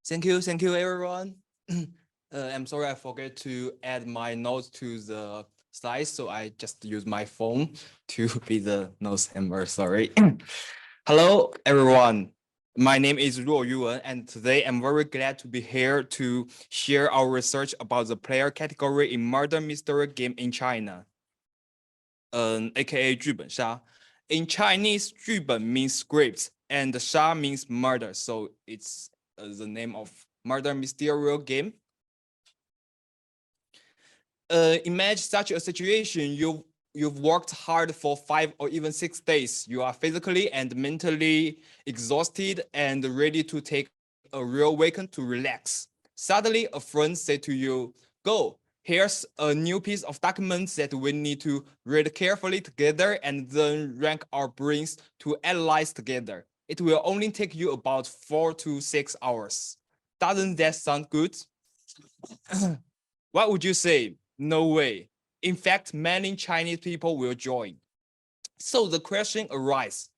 Thank you, everyone. I'm sorry I forget to add my notes to the slides, so I just use my phone to be the notes hammer. Sorry. Hello, everyone. My name is Ruoyu, and today I'm very glad to be here to share our research about the player category in murder mystery game in China, aka 剧本杀. In Chinese, 剧本 means scripts, and 杀 means murder, so it's the name of murder mystery game. Imagine such a situation. You've worked hard for 5 or even 6 days. You are physically and mentally exhausted and ready to take a real weekend to relax. Suddenly, a friend said to you, "Go. Here's a new piece of documents that we need to read carefully together and then rank our brains to analyze together. It will only take you about 4 to 6 hours. Doesn't that sound good?" What would you say? No way. In fact, many Chinese people will join. So the question arises,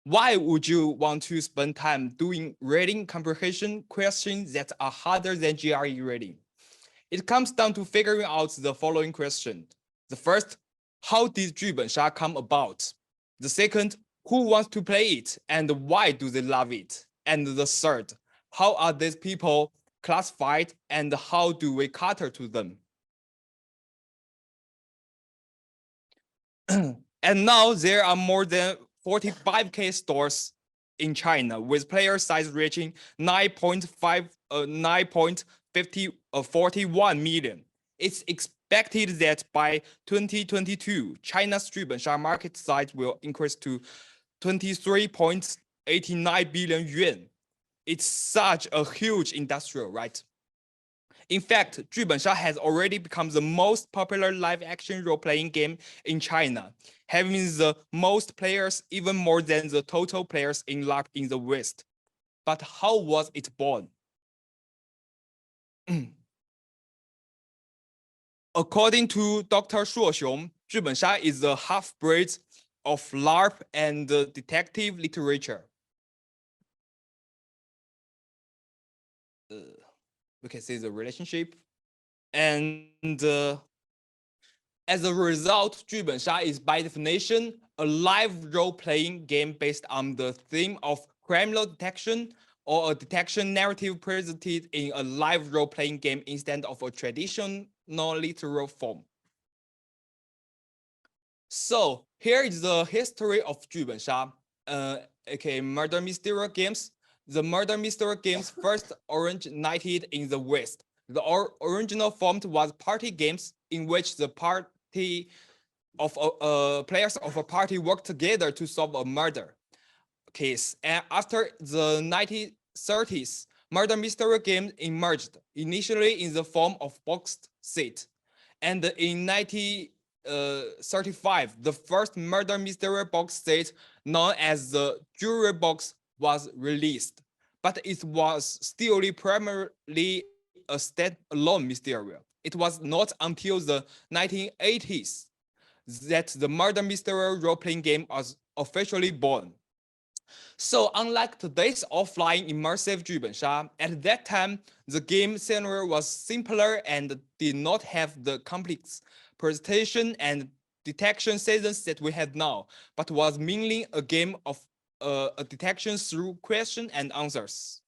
why would you want to spend time doing reading comprehension questions that are harder than GRE reading? It comes down to figuring out the following question. The first, how did 剧本杀 come about? The second, who wants to play it and why do they love it? And the third, how are these people classified and how do we cater to them? And now there are more than 45K stores in China with player size reaching 9.41 million. It's expected that by 2022, China's 剧本杀 market size will increase to 23.89 billion yuan. It's such a huge industry, right? In fact, 剧本杀 has already become the most popular live-action role-playing game in China, having the most players, even more than the total players in the West. But how was it born? According to Dr. Xiong, 剧本杀 is a half-breed of LARP and detective literature. We can see the relationship. And as a result, 剧本杀 is by definition a live role-playing game based on the theme of criminal detection or a detection narrative presented in a live role-playing game instead of a traditional literal form. So here is the history of 剧本杀, aka murder mystery games. The murder mystery games first originated in the West. The original form was party games in which the players of a party work together to solve a murder case. And after the 1930s, murder mystery games emerged, initially in the form of boxed set. And in 1935, the first murder mystery box set known as the jury box was released, but it was still primarily a stand-alone mystery. It was not until the 1980s that the murder mystery role-playing game was officially born. So unlike today's offline immersive 剧本杀, at that time, the game scenario was simpler and did not have the complex presentation and detection systems that we have now, but was mainly a game of a detection through question and answers.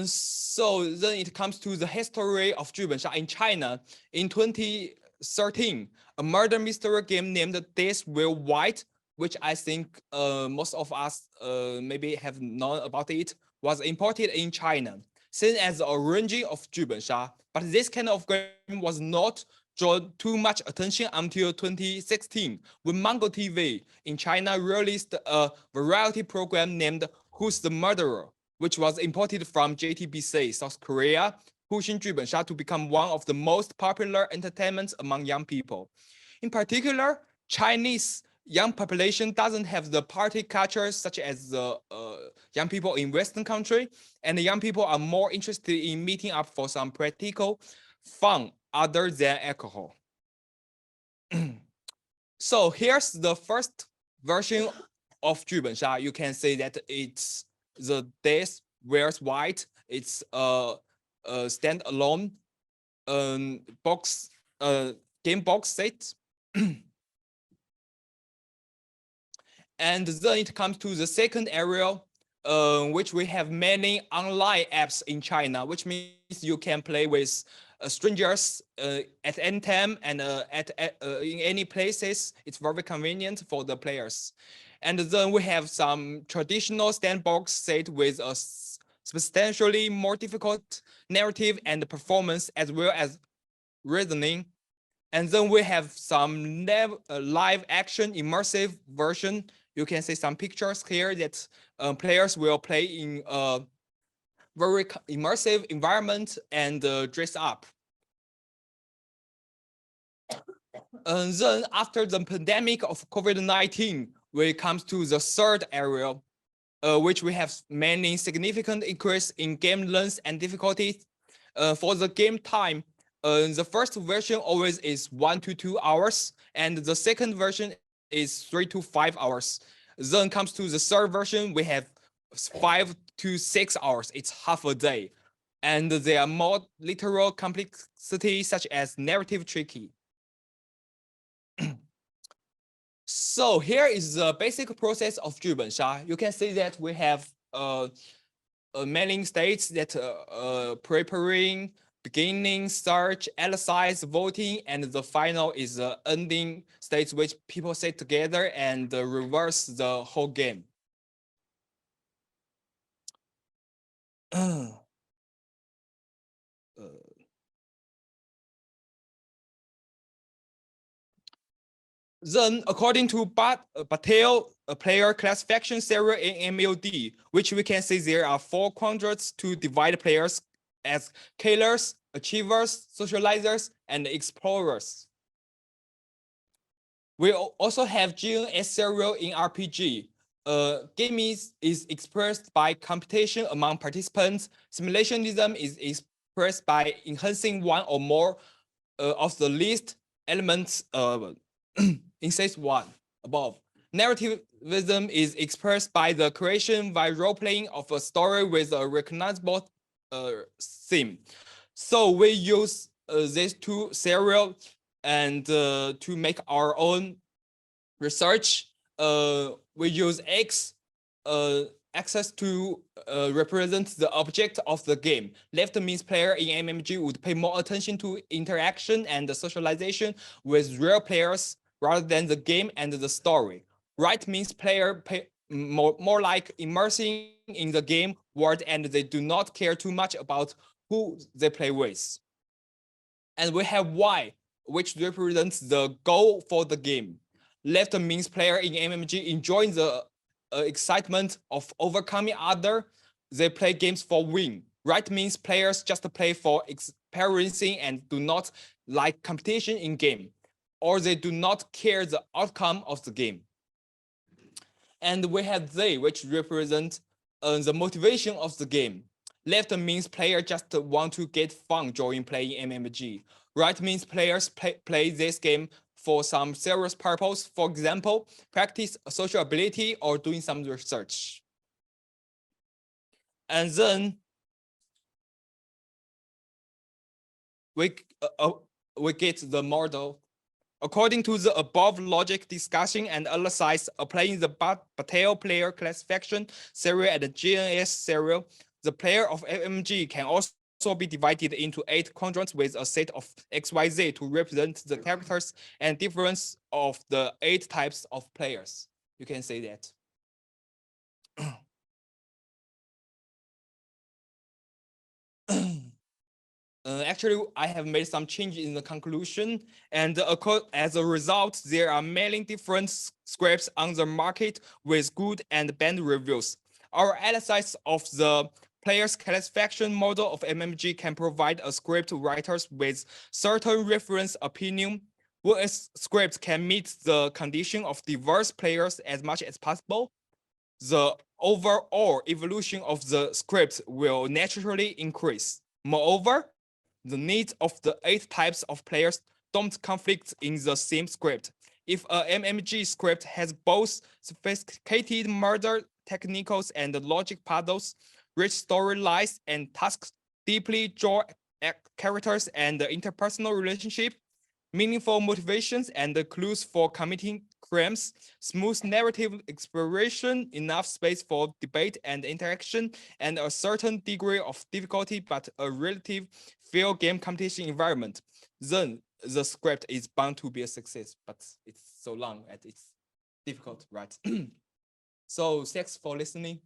So then it comes to the history of 剧本杀 in China. In 2013, a murder mystery game named This Will White, which I think most of us maybe have known about it, was imported in China, seen as a origin of 剧本杀. But this kind of game was not drawn too much attention until 2016, when Mango TV in China released a variety program named Who's the Murderer, which was imported from JTBC, South Korea, pushing 剧本杀 to become one of the most popular entertainments among young people. In particular, Chinese young population doesn't have the party culture such as the young people in Western country, and the young people are more interested in meeting up for some practical fun other than alcohol. So here's the first version of Jubensha, you can say that it's the death wears white. It's a standalone box game box set. And then it comes to the second area, which we have many online apps in China, which means you can play with strangers at any time and in any places. It's very convenient for the players. And then we have some traditional sandbox set with a substantially more difficult narrative and performance, as well as reasoning. And then we have some live action immersive version. You can see some pictures here that players will play in a very immersive environment and dress up. And then after the pandemic of COVID-19, we come to the third area, which we have many significant increase in game length and difficulty. For the game time, the first version always is 1 to 2 hours, and the second version is 3 to 5 hours. Then comes to the third version, we have 5 to 6 hours. It's half a day, and there are more literal complexity such as narrative tricky. So here is the basic process of Jubensha. You can see that we have mailing states that preparing, beginning, start, analyze, voting, and the final is the ending states which people say together and reverse the whole game. Then, according to Bartle Player Classification Serial in MLD, which we can see there are 4 quadrants to divide players as killers, achievers, socializers, and explorers. We also have Zheng serial in RPG. Game is expressed by computation among participants. Simulationism is expressed by enhancing one or more of the list elements in stage 1 above. Narrativism is expressed by the creation by role-playing of a story with a recognizable theme. So we use these 2 serial and to make our own research. We use X access to represent the object of the game. Left means player in MMG would pay more attention to interaction and socialization with real players rather than the game and the story. Right means player pay more like immersing in the game world and they do not care too much about who they play with. And we have Y, which represents the goal for the game. Left means player in MMG enjoying the excitement of overcoming other. They play games for win. Right means players just play for experiencing and do not like competition in game, or they do not care the outcome of the game. And we have Z, which represent the motivation of the game. Left means player just want to get fun during playing MMG. Right means players play this game for some serious purpose, for example, practice social ability or doing some research. And then we get the model. According to the above logic discussion and analysis, applying the Bartle Player Classification serial and the GNS serial, the player of MMG can also be divided into 8 quadrants with a set of XYZ to represent the characters and difference of the 8 types of players. You can say that. Actually, I have made some changes in the conclusion, and as a result, there are many different scripts on the market with good and bad reviews. Our analysis of the player's classification model of MMG can provide a script writers with certain reference opinion, where a script can meet the condition of diverse players as much as possible. The overall evolution of the script will naturally increase. Moreover, the needs of the 8 types of players don't conflict in the same script. If a MMG script has both sophisticated murder technicals and logic puzzles, rich storylines and tasks, deeply draw characters and interpersonal relationship, meaningful motivations and clues for committing crimes, smooth narrative exploration, enough space for debate and interaction, and a certain degree of difficulty but a relative fair game competition environment, then the script is bound to be a success. But it's so long and it's difficult, right? So thanks for listening.